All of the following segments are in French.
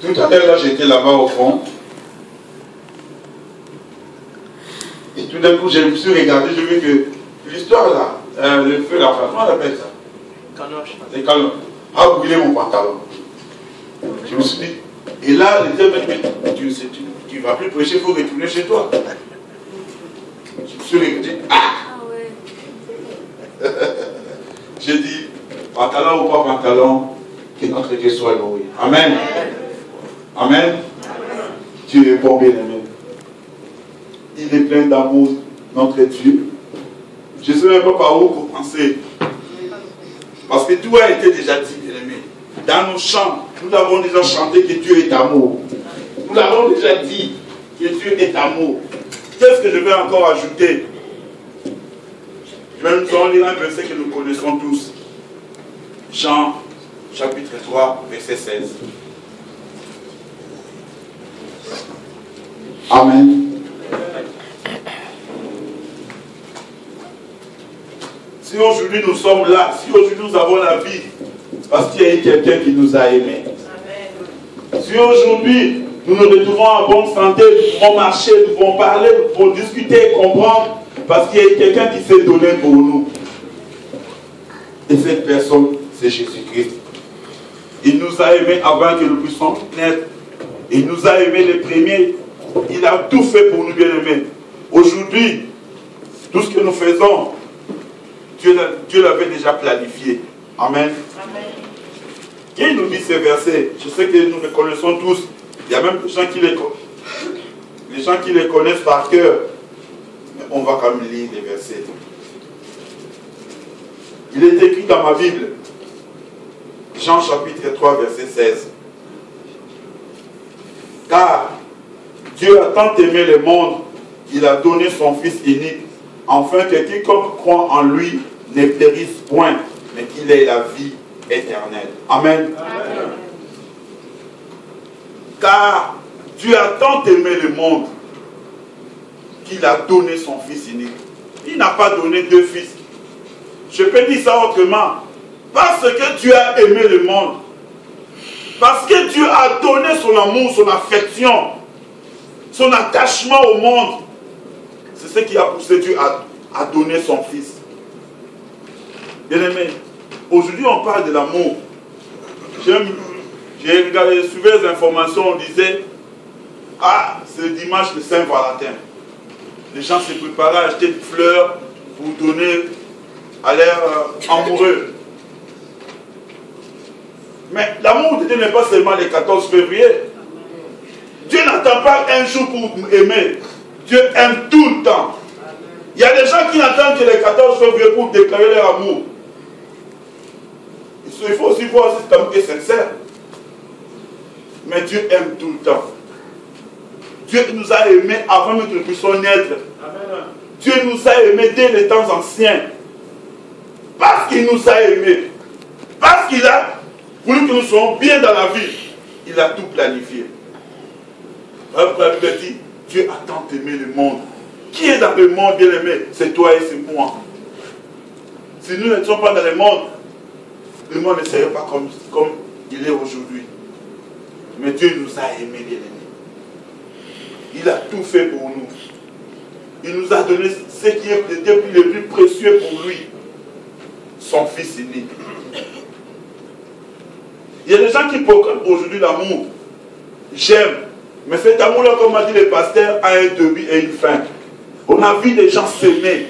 Tout à l'heure, là, j'étais là-bas au fond. Et tout d'un coup, je me suis regardé, je vu que l'histoire là, le feu là, comment on appelle ça? Canoche. Les canoches. A brûlé mon pantalon. Je me suis dit, et là, les gens me disent, tu ne vas plus prêcher, il faut retourner chez toi. Je me suis regardé, j'ai dit, pantalon ou pas pantalon, que notre Dieu soit loué. Amen. Amen. Dieu est bon, bien-aimé. Il est plein d'amour, notre Dieu. Je ne sais même pas par où commencer. Parce que tout a été déjà dit, bien-aimé. Dans nos chants, nous avons déjà chanté que Dieu est amour. Nous l'avons déjà dit que Dieu est amour. Qu'est-ce que je vais encore ajouter? Je vais nous en lire un verset que nous connaissons tous. Jean, chapitre 3, verset 16. Amen. Si aujourd'hui nous sommes là, si aujourd'hui nous avons la vie, parce qu'il y a eu quelqu'un qui nous a aimés. Si aujourd'hui nous nous retrouvons en bonne santé, nous pouvons marcher, nous pouvons parler, nous pouvons discuter, comprendre, parce qu'il y a eu quelqu'un qui s'est donné pour nous. Et cette personne, c'est Jésus-Christ. Il nous a aimés avant que nous puissions naître. Il nous a aimés les premiers. Il a tout fait pour nous, bien-aimés. Aujourd'hui, tout ce que nous faisons, Dieu l'avait déjà planifié. Amen. Amen. Qui nous dit ces versets? Je sais que nous les connaissons tous. Il y a même des gens qui les connaissent par cœur. Mais on va quand même lire les versets. Il est écrit dans ma Bible. Jean chapitre 3, verset 16. Car Dieu a tant aimé le monde qu'il a donné son Fils unique, afin que quiconque croit en lui ne périsse point, mais qu'il ait la vie éternelle. Amen. Amen. Car Dieu a tant aimé le monde qu'il a donné son Fils unique. Il n'a pas donné deux fils. Je peux dire ça autrement. Parce que Dieu a aimé le monde. Parce que Dieu a donné son amour, son affection, son attachement au monde. C'est ce qui a poussé Dieu à donner son Fils. Bien-aimé, aujourd'hui on parle de l'amour. J'ai regardé, suivi les informations, on disait, ah, c'est le dimanche de Saint-Valentin. Les gens se préparaient à acheter des fleurs pour donner à leur amoureux. Mais l'amour de Dieu n'est pas seulement le 14 février. Dieu n'attend pas un jour pour aimer. Dieu aime tout le temps. Il y a des gens qui n'attendent que le 14 février pour déclarer leur amour. Il faut aussi voir si cet amour est sincère. Mais Dieu aime tout le temps. Dieu nous a aimés avant que nous puissions naître. Amen. Dieu nous a aimés dès les temps anciens. Parce qu'il nous a aimés. Parce qu'il a voulu que nous soyons bien dans la vie. Il a tout planifié. La Bible dit, Dieu a tant aimé le monde. Qui est dans le monde, bien aimé? C'est toi et c'est moi. Si nous n'étions pas dans le monde ne serait pas comme il est aujourd'hui. Mais Dieu nous a aimés, bien aimés. Il a tout fait pour nous. Il nous a donné ce qui est le plus précieux pour lui. Son Fils unique. Il y a des gens qui proclament aujourd'hui l'amour. J'aime. Mais cet amour-là, comme a dit le pasteur, a un début et une fin. On a vu des gens s'aimer.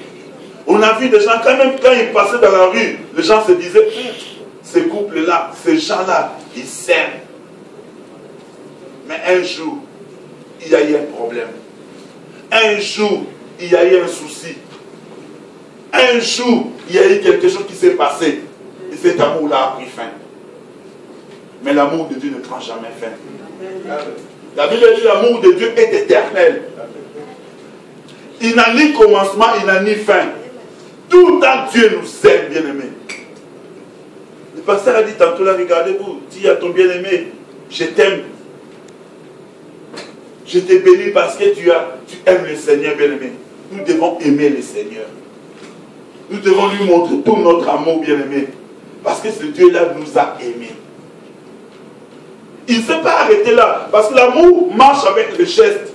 On a vu des gens, quand ils passaient dans la rue, les gens se disaient, ces couples-là, ces gens-là, ils s'aiment. Mais un jour, il y a eu un problème. Un jour, il y a eu un souci. Un jour, il y a eu quelque chose qui s'est passé. Et cet amour-là a pris fin. Mais l'amour de Dieu ne prend jamais fin. La Bible dit que l'amour de Dieu est éternel. Il n'a ni commencement, il n'a ni fin. Tout le temps, Dieu nous aime, bien-aimés. Le pasteur a dit tantôt là, regardez-vous, dis à ton bien-aimé, je t'aime. Je te bénis parce que tu aimes le Seigneur, bien-aimé. Nous devons aimer le Seigneur. Nous devons lui montrer tout notre amour, bien-aimé. Parce que ce Dieu-là nous a aimés. Il ne s'est pas arrêter là. Parce que l'amour marche avec le geste.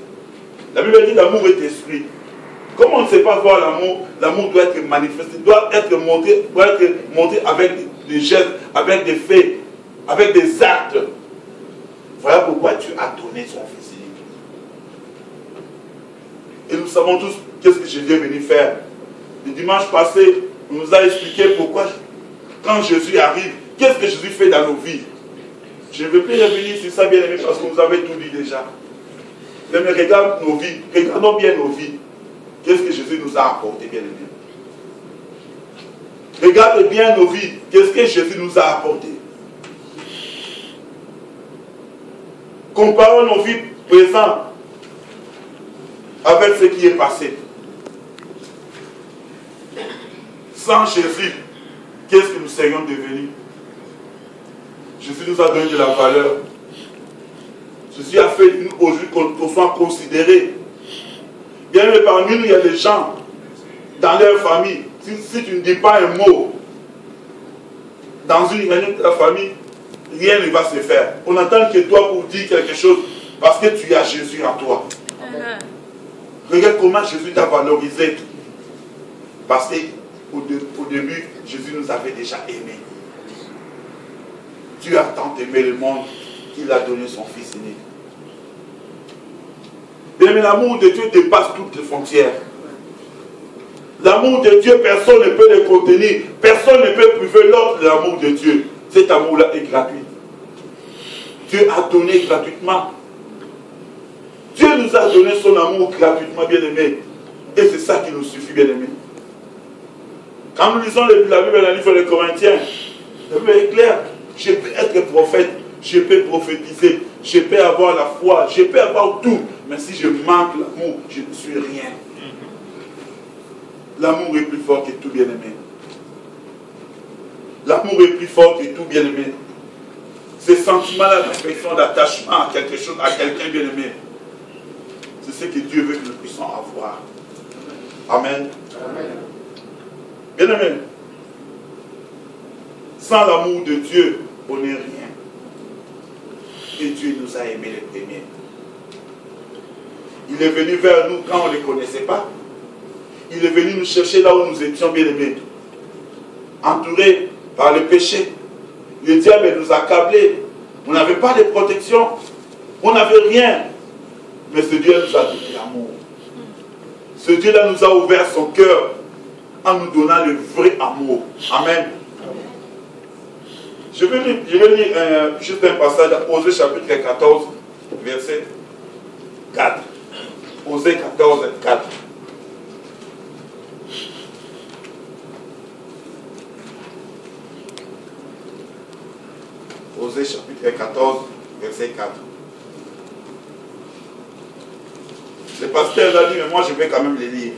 La Bible dit l'amour est esprit. Comme on ne sait pas voir l'amour, l'amour doit être manifesté, doit être montré avec des gestes, avec des faits, avec des actes. Voilà pourquoi Dieu a donné son Fils unique. Et nous savons tous qu'est-ce que Jésus est venu faire. Le dimanche passé, on nous a expliqué pourquoi, quand Jésus arrive, qu'est-ce que Jésus fait dans nos vies. Je ne veux plus revenir sur ça, bien aimé, parce que vous avez tout dit déjà. Mais regarde nos vies, regardons bien nos vies. Qu'est-ce que Jésus nous a apporté, bien aimé? Regarde bien nos vies. Qu'est-ce que Jésus nous a apporté? Comparons nos vies présentes avec ce qui est passé. Sans Jésus, qu'est-ce que nous serions devenus? Jésus nous a donné de la valeur. Jésus a fait de nous aujourd'hui qu'on soit considérés. Bien aimé, parmi nous, il y a des gens dans leur famille. Si tu ne dis pas un mot dans une réunion de la famille, rien ne va se faire. On attend que toi pour dire quelque chose parce que tu as Jésus en toi. Regarde comment Jésus t'a valorisé. Parce qu'au début, Jésus nous avait déjà aimés. Dieu a tant aimé le monde qu'il a donné son Fils unique. Mais l'amour de Dieu dépasse toutes les frontières. L'amour de Dieu, personne ne peut le contenir. Personne ne peut priver l'autre de l'amour de Dieu. Cet amour-là est gratuit. Dieu a donné gratuitement. Dieu nous a donné son amour gratuitement, bien-aimé. Et c'est ça qui nous suffit, bien-aimé. Quand nous lisons la Bible dans le livre des Corinthiens, la Bible est claire. Je peux être prophète, je peux prophétiser, je peux avoir la foi, je peux avoir tout. Mais si je manque l'amour, je ne suis rien. L'amour est plus fort que tout, bien-aimé. L'amour est plus fort que tout, bien-aimé. Ce sentiment-là d'affection, d'attachement à quelque chose, à quelqu'un, bien-aimé, c'est ce que Dieu veut que nous puissions avoir. Amen. Bien-aimé, sans l'amour de Dieu, on n'est rien. Et Dieu nous a aimés les premiers. Il est venu vers nous quand on ne les connaissait pas. Il est venu nous chercher là où nous étions bien-aimés. Entourés par le péché. Le diable nous a accablés. On n'avait pas de protection. On n'avait rien. Mais ce Dieu nous a donné l'amour. Ce Dieu-là nous a ouvert son cœur en nous donnant le vrai amour. Amen. Je vais lire juste un passage à Osée chapitre 14, verset 4. Osée 14, 4. Osée chapitre 14, verset 4. Le pasteur a dit, mais moi je vais quand même les lire.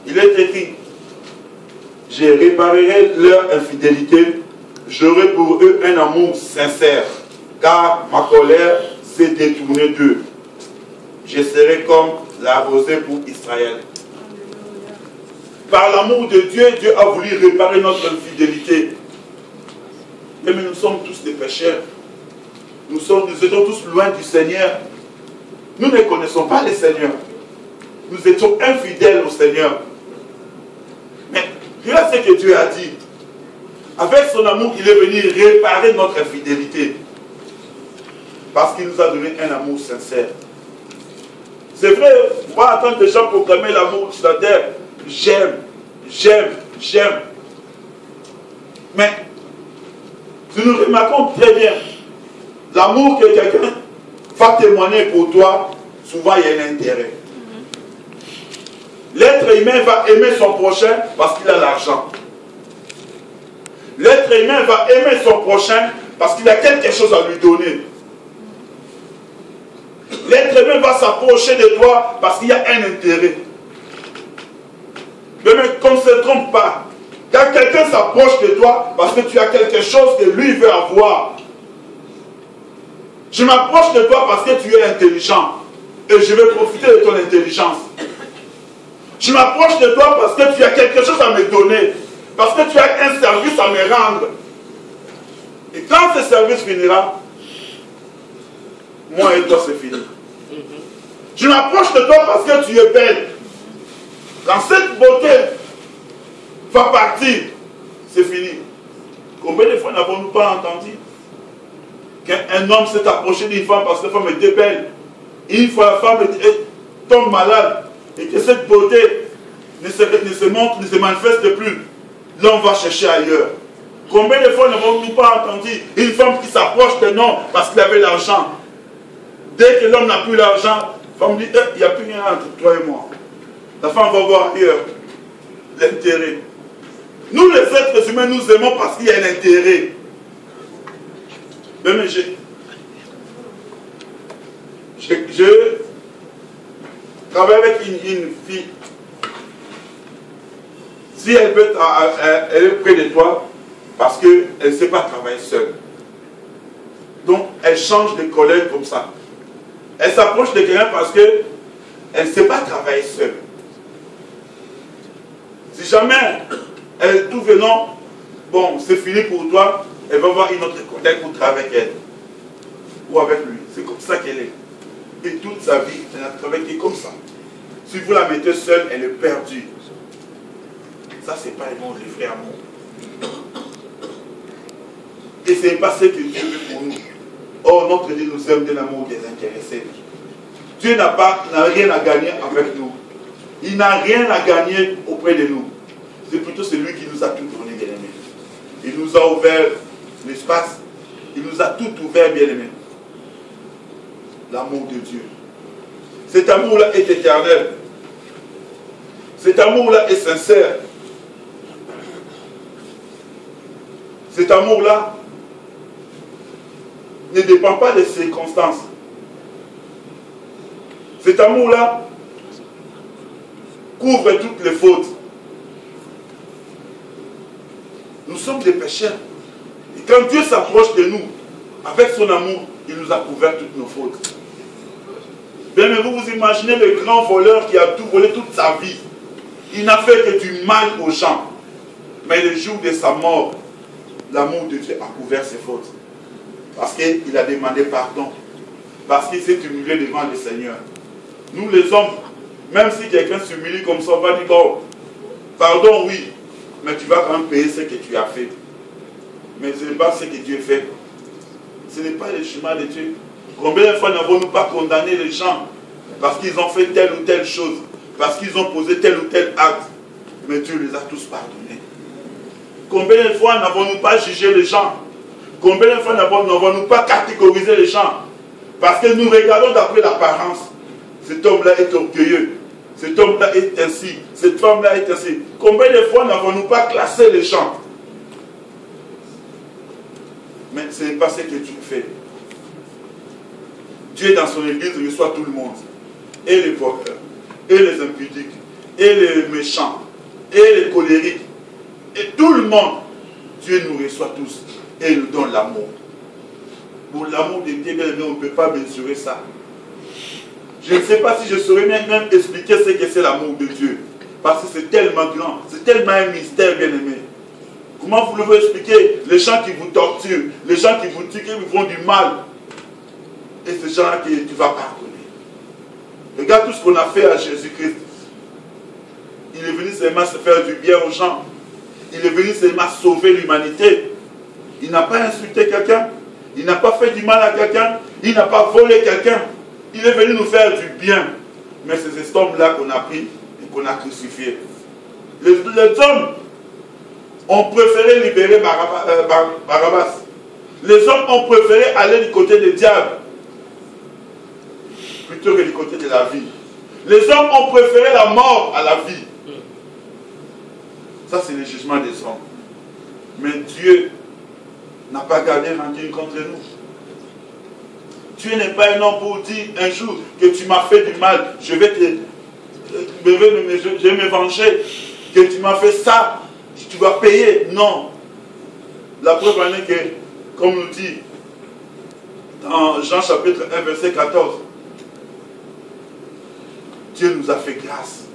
Il est écrit, je réparerai leur infidélité, j'aurai pour eux un amour sincère, car ma colère s'est détournée d'eux. Je serai comme la rosée pour Israël. Par l'amour de Dieu, Dieu a voulu réparer notre infidélité. Mais nous sommes tous des pécheurs. Nous étions tous loin du Seigneur. Nous ne connaissons pas le Seigneur. Nous étions infidèles au Seigneur. Mais regarde ce que Dieu a dit. Avec son amour, il est venu réparer notre infidélité. Parce qu'il nous a donné un amour sincère. C'est vrai, moi en tant que gens proclamer l'amour sur la terre, j'aime, j'aime, j'aime. Mais si nous remarquons très bien, l'amour que quelqu'un va témoigner pour toi, souvent il y a un intérêt. L'être humain va aimer son prochain parce qu'il a l'argent. L'être humain va aimer son prochain parce qu'il a quelque chose à lui donner. L'être humain va s'approcher de toi parce qu'il y a un intérêt. Mais qu'on ne se trompe pas. Quand quelqu'un s'approche de toi parce que tu as quelque chose que lui veut avoir. Je m'approche de toi parce que tu es intelligent. Et je vais profiter de ton intelligence. Je m'approche de toi parce que tu as quelque chose à me donner. Parce que tu as un service à me rendre. Et quand ce service finira, moi et toi, c'est fini. Je m'approche de toi parce que tu es belle. Quand cette beauté va partir, c'est fini. Combien de fois n'avons-nous pas entendu qu'un homme s'est approché d'une femme parce que la femme était belle. Et une fois la femme tombe malade et que cette beauté ne se montre, ne se manifeste plus, l'homme va chercher ailleurs. Combien de fois n'avons-nous pas entendu une femme qui s'approche d'un homme parce qu'il avait l'argent? Dès que l'homme n'a plus l'argent, la femme dit, il n'y a plus rien entre toi et moi. La femme va voir ailleurs l'intérêt. Nous les êtres humains, nous aimons parce qu'il y a un intérêt. Mais je travaille avec une fille. Si elle veut, elle est près de toi parce qu'elle ne sait pas travailler seule. Donc, elle change de collègue comme ça. Elle s'approche de quelqu'un parce qu'elle ne sait pas travailler seule. Si jamais elle trouve que non, bon, c'est fini pour toi, elle va voir une autre collègue pour travailler avec elle. Ou avec lui. C'est comme ça qu'elle est. Et toute sa vie, elle a travaillé comme ça. Si vous la mettez seule, elle est perdue. Ça, c'est pas le monde, les frères amour. Et ce n'est pas ce que Dieu veut pour nous. Or, notre Dieu nous aime de l'amour désintéressé. Dieu n'a rien à gagner avec nous. Il n'a rien à gagner auprès de nous. C'est plutôt celui qui nous a tout donné, bien-aimé. Il nous a ouvert l'espace. Il nous a tout ouvert, bien-aimé. L'amour de Dieu. Cet amour-là est éternel. Cet amour-là est sincère. Cet amour-là ne dépend pas des circonstances. Cet amour-là couvre toutes les fautes. Nous sommes des pécheurs. Et quand Dieu s'approche de nous, avec son amour, il nous a couvert toutes nos fautes. Bien, mais vous imaginez le grand voleur qui a tout volé toute sa vie. Il n'a fait que du mal aux gens. Mais le jour de sa mort, l'amour de Dieu a couvert ses fautes. Parce qu'il a demandé pardon. Parce qu'il s'est humilié devant le Seigneur. Nous les hommes, même si quelqu'un s'humilie comme ça, on va dire, bon, pardon, oui, mais tu vas quand même payer ce que tu as fait. Mais ce n'est pas ce que Dieu fait. Ce n'est pas le chemin de Dieu. Combien de fois n'avons-nous pas condamné les gens parce qu'ils ont fait telle ou telle chose, parce qu'ils ont posé tel ou tel acte, mais Dieu les a tous pardonnés. Combien de fois n'avons-nous pas jugé les gens? Combien de fois n'avons-nous pas catégorisé les gens? Parce que nous regardons d'après l'apparence. Cet homme-là est orgueilleux. Cet homme-là est ainsi. Cette femme-là est ainsi. Combien de fois n'avons-nous pas classé les gens? Mais ce n'est pas ce que Dieu fait. Dieu, dans son église, reçoit tout le monde. Et les voleurs, et les impudiques, et les méchants, et les colériques. Et tout le monde, Dieu nous reçoit tous. Et il nous donne l'amour. Pour l'amour de Dieu, on ne peut pas mesurer ça. Je ne sais pas si je saurais même expliquer ce que c'est l'amour de Dieu. Parce que c'est tellement grand. C'est tellement un mystère, bien-aimé. Comment vous voulez expliquer les gens qui vous torturent, les gens qui vous tuent, qui vous font du mal? Et ces gens-là que tu vas pardonner. Regarde tout ce qu'on a fait à Jésus-Christ. Il est venu seulement se faire du bien aux gens. Il est venu seulement sauver l'humanité. Il n'a pas insulté quelqu'un. Il n'a pas fait du mal à quelqu'un. Il n'a pas volé quelqu'un. Il est venu nous faire du bien. Mais c'est cet homme-là qu'on a pris et qu'on a crucifié. Les hommes ont préféré libérer Barabbas. Les hommes ont préféré aller du côté du diable plutôt que du côté de la vie. Les hommes ont préféré la mort à la vie. Ça, c'est le jugement des hommes. Mais Dieu n'a pas gardé rancune contre nous. Dieu n'est pas un homme pour dire un jour que tu m'as fait du mal, je vais me venger, que tu m'as fait ça, tu vas payer. Non. La preuve en est que, comme nous dit dans Jean chapitre 1, verset 14, Dieu nous a fait grâce.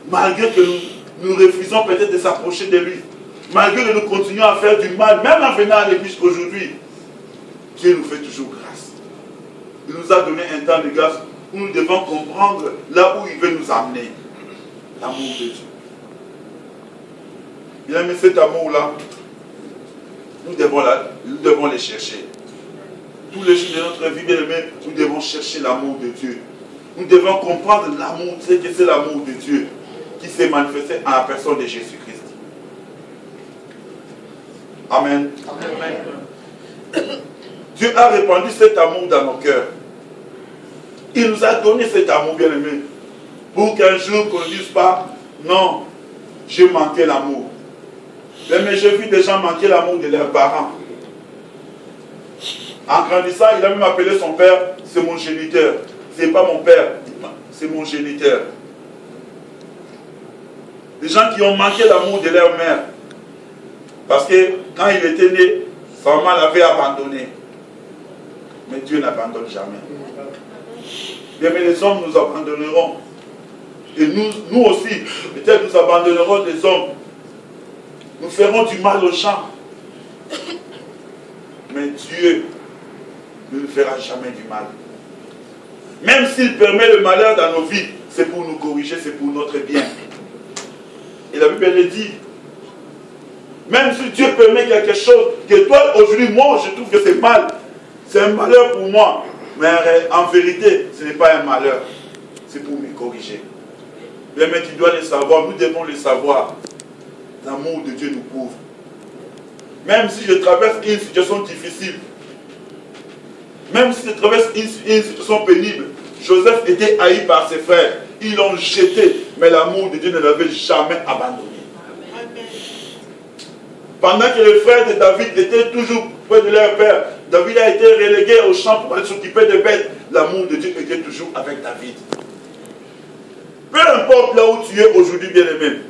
Malgré que nous refusons peut-être de s'approcher de lui, malgré que nous continuons à faire du mal, même en venant à l'église aujourd'hui, Dieu nous fait toujours grâce. Il nous a donné un temps de grâce où nous devons comprendre là où il veut nous amener. L'amour de Dieu. Bien aimé, cet amour-là, nous devons les chercher. Tous les jours de notre vie, bien aimé, nous devons chercher l'amour de Dieu. Nous devons comprendre l'amour, c'est que c'est l'amour de Dieu qui s'est manifesté en la personne de Jésus-Christ. Amen. Amen. Dieu a répandu cet amour dans nos cœurs. Il nous a donné cet amour, bien aimé, pour qu'un jour qu'on ne dise pas, non, j'ai manqué l'amour. Mais j'ai vu des gens manquer l'amour de leurs parents. En grandissant, il a même appelé son père, c'est mon géniteur. Ce n'est pas mon père, c'est mon géniteur. Des gens qui ont manqué l'amour de leur mère. Parce que quand il était né, sa maman l'avait abandonné. Mais Dieu n'abandonne jamais. Bien, mais les hommes nous abandonneront. Et nous aussi, peut-être nous abandonnerons les hommes. Nous ferons du mal aux gens. Mais Dieu ne nous fera jamais du mal. Même s'il permet le malheur dans nos vies, c'est pour nous corriger, c'est pour notre bien. Et la Bible le dit. Même si Dieu permet quelque chose que toi, aujourd'hui, moi, je trouve que c'est mal. C'est un malheur pour moi. Mais en vérité, ce n'est pas un malheur. C'est pour me corriger. Mais tu dois le savoir, nous devons le savoir. L'amour de Dieu nous couvre. Même si je traverse une situation difficile, même si je traverse une situation pénible, Joseph était haï par ses frères. Ils l'ont jeté, mais l'amour de Dieu ne l'avait jamais abandonné. Amen. Pendant que les frères de David étaient toujours près de leur père, David a été relégué au champ pour aller s'occuper des bêtes. L'amour de Dieu était toujours avec David. Peu importe là où tu es aujourd'hui, bien-aimé,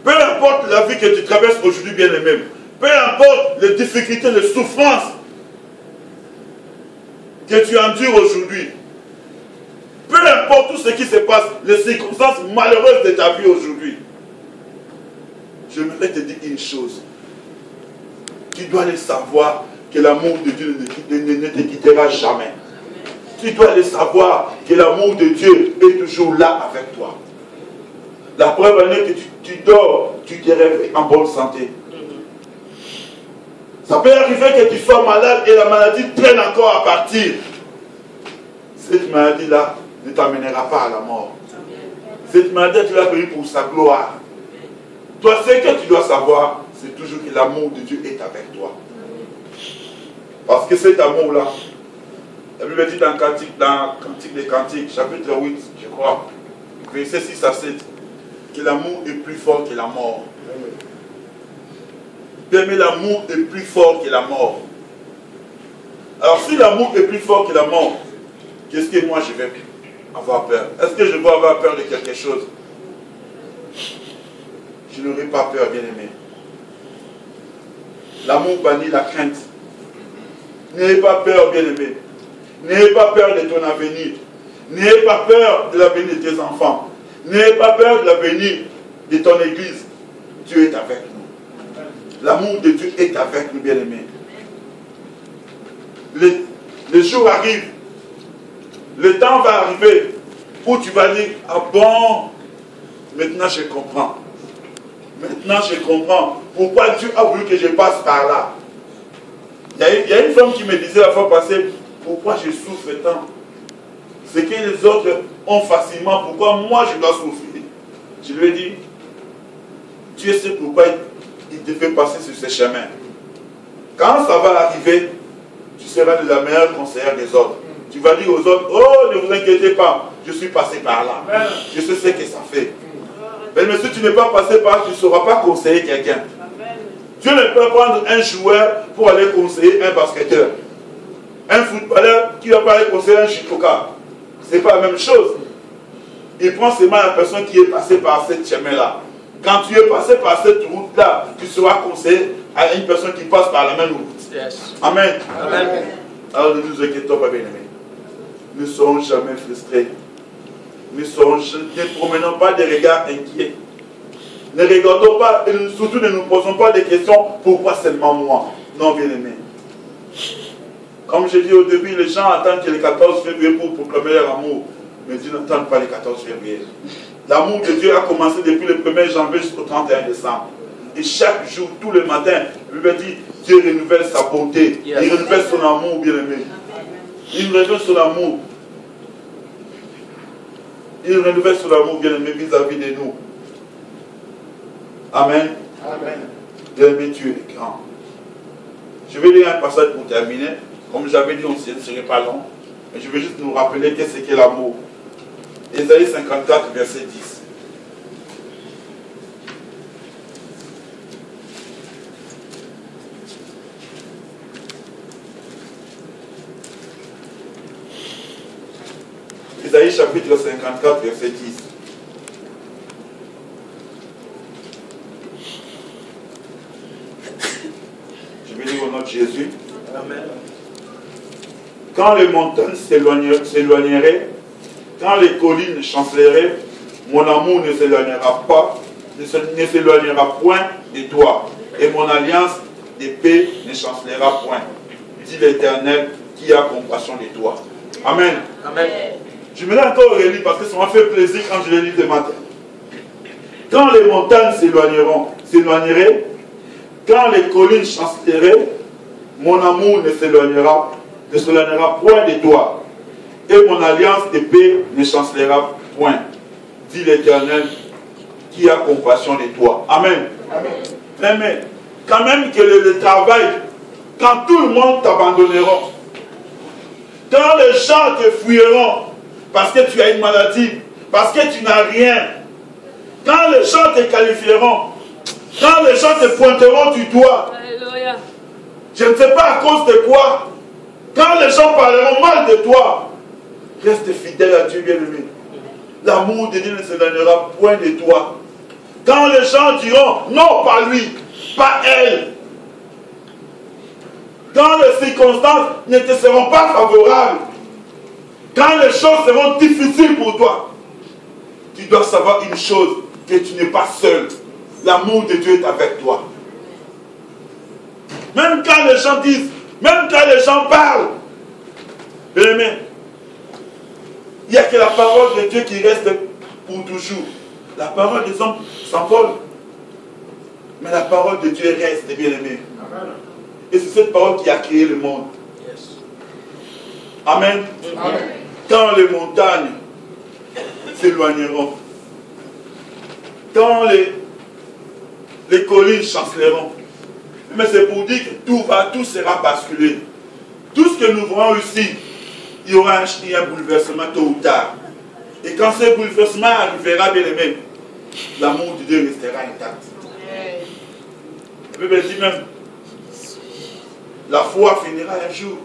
peu importe la vie que tu traverses aujourd'hui, bien-aimé, peu importe les difficultés, les souffrances que tu endures aujourd'hui, peu importe tout ce qui se passe, les circonstances malheureuses de ta vie aujourd'hui, j'aimerais te dire une chose. Tu dois le savoir que l'amour de Dieu ne te quittera jamais. Tu dois le savoir que l'amour de Dieu est toujours là avec toi. La preuve en est que tu dors, tu te réveilles en bonne santé. Ça peut arriver que tu sois malade et la maladie traîne encore à partir. Cette maladie-là ne t'amènera pas à la mort. Cette maladie, tu l'as payée pour sa gloire. Toi, ce que tu dois savoir, c'est toujours que l'amour de Dieu est avec toi. Parce que cet amour-là, la Bible dit dans Cantique des Cantiques, chapitre 8, je crois, versets 6 à 7, que l'amour est plus fort que la mort. Mais l'amour est plus fort que la mort. Alors si l'amour est plus fort que la mort, qu'est-ce que moi je vais avoir peur? Est-ce que je vais avoir peur de quelque chose? Je n'aurai pas peur, bien-aimé. L'amour bannit la crainte. N'ayez pas peur, bien-aimé. N'ayez pas peur de ton avenir. N'ayez pas peur de l'avenir de tes enfants. N'ayez pas peur de l'avenir de ton église. Dieu est avec nous. L'amour de Dieu est avec nous, bien-aimés. Le jour arrive. Le temps va arriver où tu vas dire, ah bon, maintenant je comprends. Maintenant je comprends pourquoi Dieu a voulu que je passe par là. Il y a une femme qui me disait la fois passée, pourquoi je souffre tant? Ce que les autres ont facilement, pourquoi moi je dois souffrir? Je lui ai dit, Dieu sait pourquoi il te fait passer sur ce chemin. Quand ça va arriver, tu seras de la meilleure conseillère des autres. Tu vas dire aux autres, oh ne vous inquiétez pas, je suis passé par là. Je sais ce que ça fait. Mais si tu n'es pas passé par là, tu ne sauras pas conseiller quelqu'un. Dieu ne peut prendre un joueur pour aller conseiller un basketteur. Un footballeur qui va pas aller conseiller un judoka. Ce n'est pas la même chose. Il prend seulement la personne qui est passée par ce chemin-là. Quand tu es passé par cette route-là, tu seras conseillé à une personne qui passe par la même route. Yes. Amen. Amen. Alors ne nous inquiétons pas, bien-aimés. Ne serons jamais frustrés. Ne promenons pas des regards inquiets. Ne regardons pas et surtout ne nous posons pas des questions. Pourquoi seulement moi? Non, bien-aimé. Comme j'ai dit au début, les gens attendent que le 14 février pour proclamer leur amour. Mais Dieu n'attend pas le 14 février. L'amour de Dieu a commencé depuis le 1er janvier jusqu'au 31 décembre. Et chaque jour, tous les matins, il me dit, Dieu renouvelle sa bonté. Il renouvelle son amour, bien-aimé. Il renouvelle son amour. Il renouvelle son amour, bien-aimé, vis-à-vis de nous. Amen. Amen. Bien-aimé, tu es grand. Je vais lire un passage pour terminer. Comme j'avais dit, on ne serait pas long. Mais je vais juste nous rappeler qu'est-ce qu'est l'amour. Ésaïe 54, verset 10. Ésaïe chapitre 54, verset 10. Je vais lire au nom de Jésus. Amen. Quand les montagnes s'éloigneraient, quand les collines chancelleraient, mon amour ne s'éloignera pas, ne s'éloignera point de toi, et mon alliance de paix ne chancellera point, dit l'Éternel qui a compassion de toi. Amen. Amen. Je me l'ai encore relire parce que ça m'a fait plaisir quand je l'ai lu ce matin. Quand les montagnes s'éloigneraient, quand les collines chancelleraient, mon amour ne s'éloignera point de toi, et mon alliance de paix ne chancellera point, dit l'Éternel qui a compassion de toi. Amen. Amen. Mais quand même que le travail, quand tout le monde t'abandonnera, quand les gens te fuiront parce que tu as une maladie, parce que tu n'as rien, quand les gens te qualifieront, quand les gens te pointeront du doigt, Alléluia. Je ne sais pas à cause de quoi, quand les gens parleront mal de toi, reste fidèle à Dieu, bien-aimé. L'amour de Dieu ne s'éloignera point de toi. Quand les gens diront non, pas lui, pas elle, quand les circonstances ne te seront pas favorables, quand les choses seront difficiles pour toi, tu dois savoir une chose, que tu n'es pas seul. L'amour de Dieu est avec toi. Même quand les gens disent, même quand les gens parlent, bien-aimé, il n'y a que la parole de Dieu qui reste pour toujours. La parole des hommes s'envole. Mais la parole de Dieu reste, bien-aimé. Et c'est cette parole qui a créé le monde. Amen. Amen. Quand les montagnes s'éloigneront, quand les collines chancelleront, mais c'est pour dire que tout sera basculé. Tout ce que nous voyons ici, il y aura un bouleversement tôt ou tard. Et quand ce bouleversement arrivera, bien aimé, l'amour de Dieu restera intact. La Bible dit même, la foi finira un jour,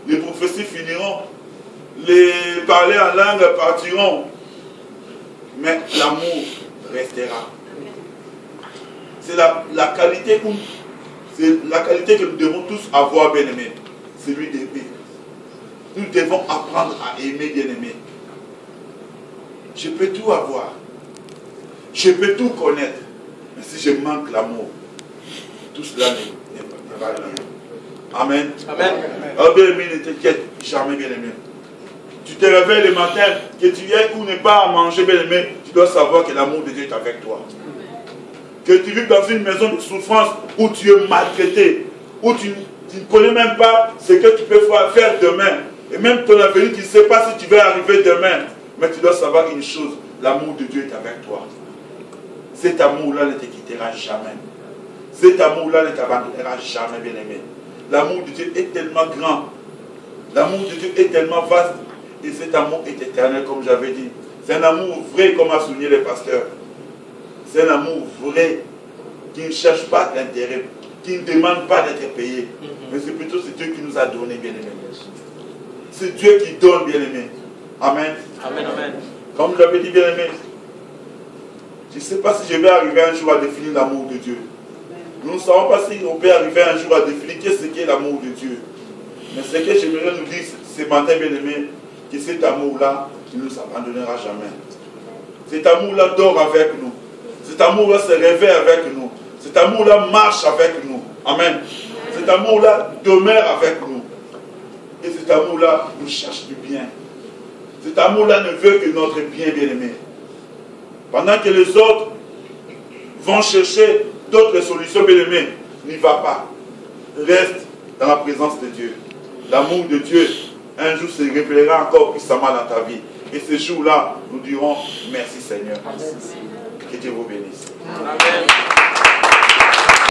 les prophéties finiront, les parler en langue partiront, mais l'amour restera. C'est la qualité que nous devons tous avoir, bien aimé, celui d'aimer. Nous devons apprendre à aimer, bien aimé. Je peux tout avoir, je peux tout connaître, mais si je manque l'amour, tout cela n'est pas rien. Amen. Amen. Alors bien aimé, ne t'inquiète jamais, bien aimé. Tu te réveilles le matin, que tu viennes ou ne pas à manger, bien aimé, tu dois savoir que l'amour de Dieu est avec toi. Que tu vis dans une maison de souffrance où tu es maltraité, où tu ne connais même pas ce que tu peux faire demain. Et même ton avenir, tu ne sais pas si tu vas arriver demain. Mais tu dois savoir une chose, l'amour de Dieu est avec toi. Cet amour-là ne te quittera jamais. Cet amour-là ne t'abandonnera jamais, bien-aimé. L'amour de Dieu est tellement grand. L'amour de Dieu est tellement vaste. Et cet amour est éternel, comme j'avais dit. C'est un amour vrai, comme a souligné les pasteurs. C'est un amour vrai qui ne cherche pas d'intérêt, qui ne demande pas d'être payé. Mais c'est plutôt Dieu qui nous a donné, bien-aimé. C'est Dieu qui donne, bien-aimé. Amen. Amen, amen. Comme j'avais dit, bien-aimé, je ne sais pas si je vais arriver un jour à définir l'amour de Dieu. Nous ne savons pas si on peut arriver un jour à définir qu'est-ce qu'est l'amour de Dieu. Mais ce que j'aimerais nous dire ce matin, bien-aimé, que cet amour-là, il ne nous abandonnera jamais. Cet amour-là dort avec nous. Cet amour-là se réveille avec nous. Cet amour-là marche avec nous. Amen. Cet amour-là demeure avec nous. Et cet amour-là nous cherche du bien. Cet amour-là ne veut que notre bien, bien-aimé. Pendant que les autres vont chercher d'autres solutions, bien-aimé, n'y va pas. Reste dans la présence de Dieu. L'amour de Dieu, un jour, se révélera encore puissamment dans ta vie. Et ce jour-là, nous dirons merci Seigneur. Que Dieu vous bénisse. Amen.